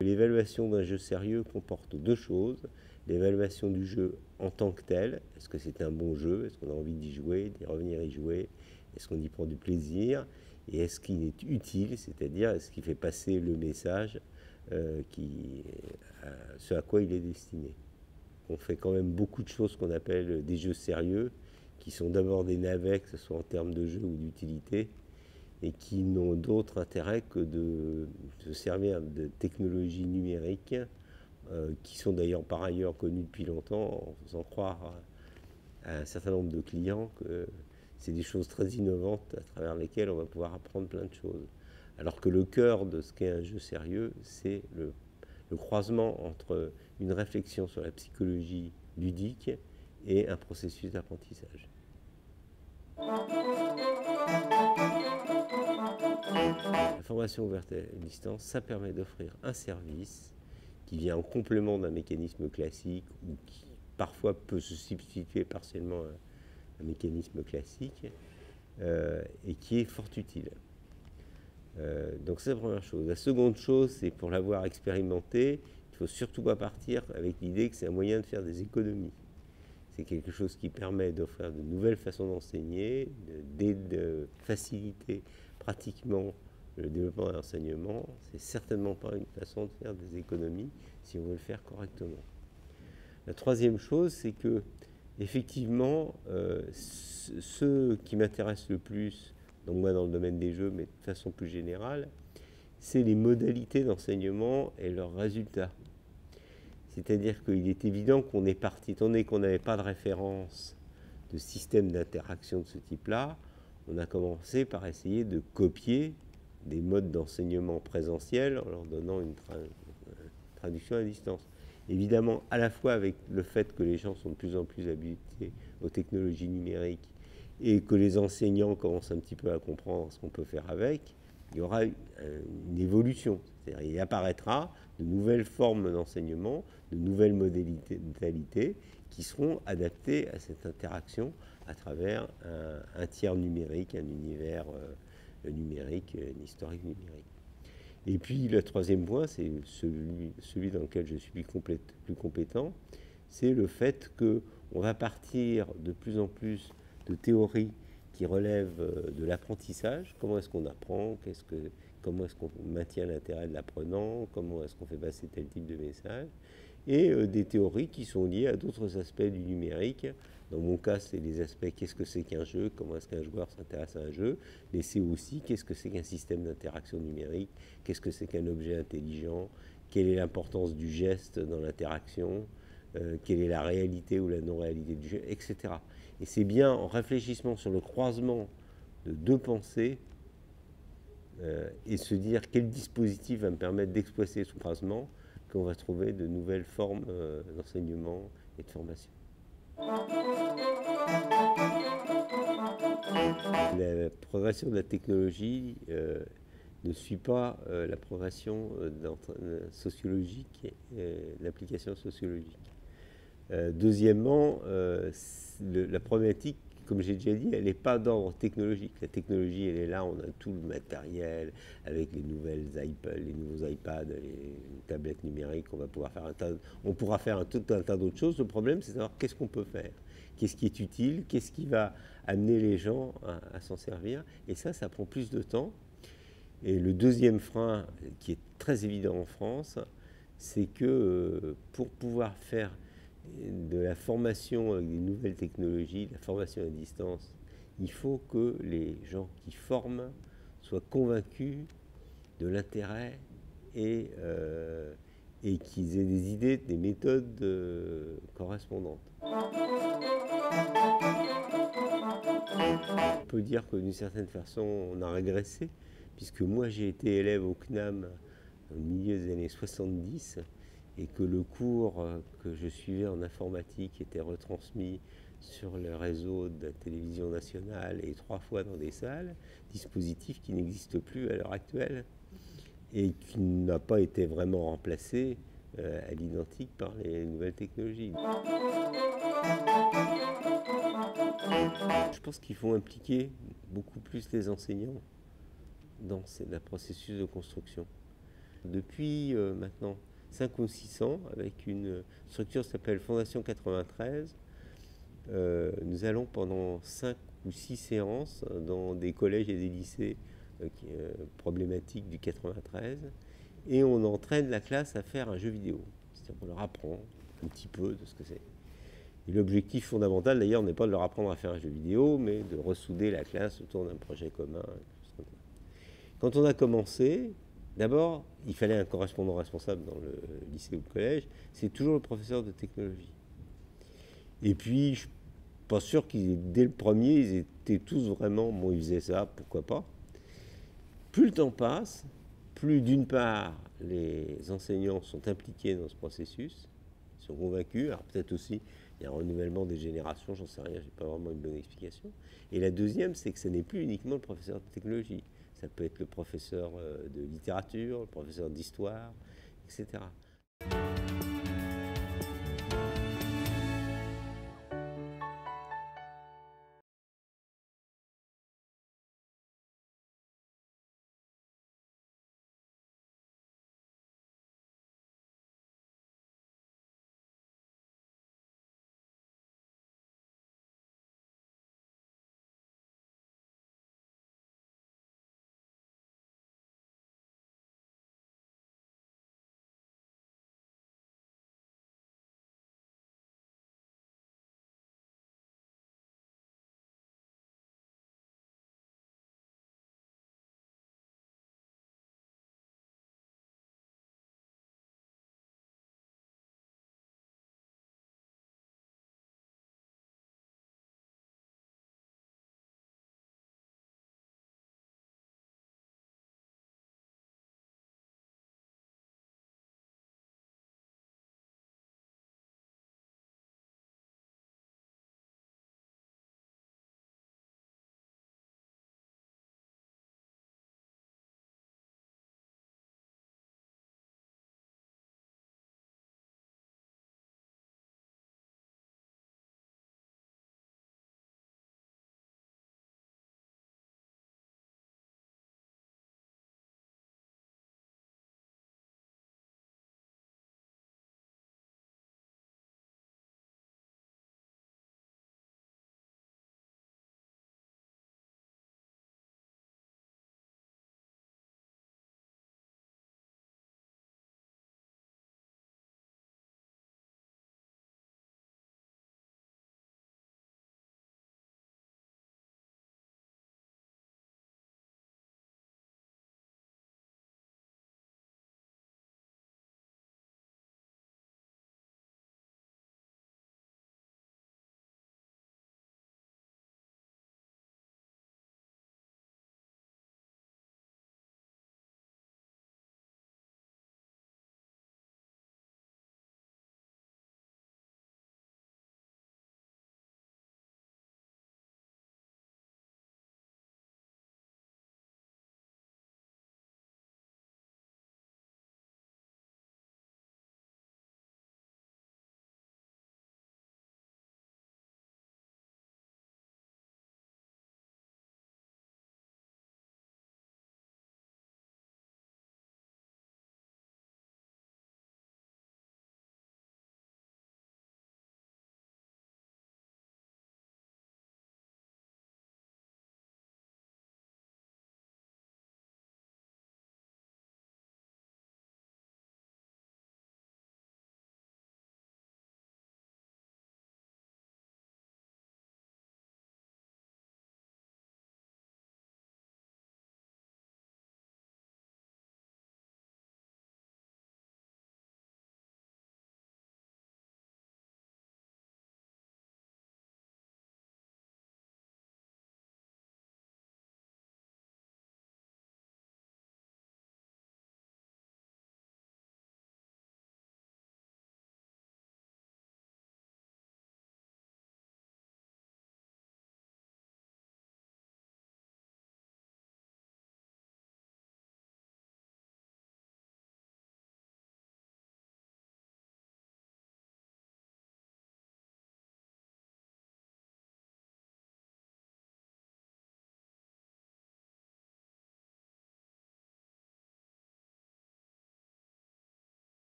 L'évaluation d'un jeu sérieux comporte deux choses. L'évaluation du jeu en tant que tel, est-ce que c'est un bon jeu, est-ce qu'on a envie d'y jouer, d'y revenir y jouer, est-ce qu'on y prend du plaisir, et est-ce qu'il est utile, c'est-à-dire est-ce qu'il fait passer le message ce à quoi il est destiné. On fait quand même beaucoup de choses qu'on appelle des jeux sérieux, qui sont d'abord des navets, que ce soit en termes de jeu ou d'utilité, et qui n'ont d'autre intérêt que de se servir de technologies numériques, qui sont d'ailleurs par ailleurs connues depuis longtemps, en faisant croire à un certain nombre de clients que c'est des choses très innovantes à travers lesquelles on va pouvoir apprendre plein de choses. Alors que le cœur de ce qu'est un jeu sérieux, c'est le croisement entre une réflexion sur la psychologie ludique et un processus d'apprentissage. La formation ouverte à distance, ça permet d'offrir un service qui vient en complément d'un mécanisme classique ou qui parfois peut se substituer partiellement à un mécanisme classique et qui est fort utile. Donc c'est la première chose. La seconde chose, c'est pour l'avoir expérimenté, il ne faut surtout pas partir avec l'idée que c'est un moyen de faire des économies. C'est quelque chose qui permet d'offrir de nouvelles façons d'enseigner, de faciliter pratiquement le développement de l'enseignement. C'est certainement pas une façon de faire des économies si on veut le faire correctement. La troisième chose, c'est que effectivement, ce qui m'intéresse le plus, donc moi dans le domaine des jeux, mais de façon plus générale, c'est les modalités d'enseignement et leurs résultats. C'est-à-dire qu'il est évident qu'on est parti, étant donné qu'on n'avait pas de référence de système d'interaction de ce type-là, on a commencé par essayer de copier des modes d'enseignement présentiels en leur donnant une traduction à distance. Évidemment, à la fois avec le fait que les gens sont de plus en plus habitués aux technologies numériques et que les enseignants commencent un petit peu à comprendre ce qu'on peut faire avec, il y aura une évolution. C'est-à-dire il apparaîtra de nouvelles formes d'enseignement, de nouvelles modalités qui seront adaptées à cette interaction à travers un tiers numérique, un univers numérique, une historique numérique. Et puis le troisième point, c'est celui dans lequel je suis plus compétent, c'est le fait qu'on va partir de plus en plus de théories qui relèvent de l'apprentissage. Comment est-ce qu'on apprend, comment est-ce qu'on maintient l'intérêt de l'apprenant, comment est-ce qu'on fait passer tel type de message, et des théories qui sont liées à d'autres aspects du numérique. Dans mon cas, c'est les aspects qu'est-ce que c'est qu'un jeu, comment est-ce qu'un joueur s'intéresse à un jeu, mais c'est aussi qu'est-ce que c'est qu'un système d'interaction numérique, qu'est-ce que c'est qu'un objet intelligent, quelle est l'importance du geste dans l'interaction, quelle est la réalité ou la non-réalité du jeu, etc. Et c'est bien en réfléchissant sur le croisement de deux pensées et se dire quel dispositif va me permettre d'exploiter ce croisement qu'on va trouver de nouvelles formes d'enseignement et de formation. La progression de la technologie ne suit pas la progression sociologique et l'application sociologique. Deuxièmement, la problématique, comme j'ai déjà dit, elle n'est pas d'ordre technologique. La technologie, elle est là, on a tout le matériel avec les nouveaux iPads, les tablettes numériques, on pourra faire tout un tas d'autres choses. Le problème, c'est de savoir qu'est-ce qu'on peut faire, qu'est-ce qui est utile, qu'est-ce qui va amener les gens à s'en servir. Et ça prend plus de temps. Et le deuxième frein, qui est très évident en France, c'est que pour pouvoir faire de la formation avec des nouvelles technologies, de la formation à distance, il faut que les gens qui forment soient convaincus de l'intérêt et qu'ils aient des idées, des méthodes correspondantes. On peut dire que d'une certaine façon, on a régressé, puisque moi j'ai été élève au CNAM au milieu des années 70, et que le cours que je suivais en informatique était retransmis sur le réseau de la télévision nationale et 3 fois dans des salles, dispositif qui n'existe plus à l'heure actuelle et qui n'a pas été vraiment remplacé à l'identique par les nouvelles technologies. Je pense qu'il faut impliquer beaucoup plus les enseignants dans le processus de construction. Depuis maintenant 5 ou 6 ans, avec une structure qui s'appelle Fondation 93, nous allons pendant 5 ou 6 séances dans des collèges et des lycées problématiques du 93, et on entraîne la classe à faire un jeu vidéo. C'est-à-dire qu'on leur apprend un petit peu de ce que c'est. Et l'objectif fondamental, d'ailleurs, n'est pas de leur apprendre à faire un jeu vidéo, mais de ressouder la classe autour d'un projet commun. Quand on a commencé, d'abord, il fallait un correspondant responsable dans le lycée ou le collège. C'est toujours le professeur de technologie. Et puis, je ne suis pas sûr qu'ils, dès le premier, ils étaient tous vraiment, bon, ils faisaient ça, pourquoi pas. Plus le temps passe, plus d'une part, les enseignants sont impliqués dans ce processus, ils sont convaincus, alors peut-être aussi, il y a un renouvellement des générations, j'en sais rien, j'ai pas vraiment une bonne explication. Et la deuxième, c'est que ce n'est plus uniquement le professeur de technologie. Ça peut être le professeur de littérature, le professeur d'histoire, etc.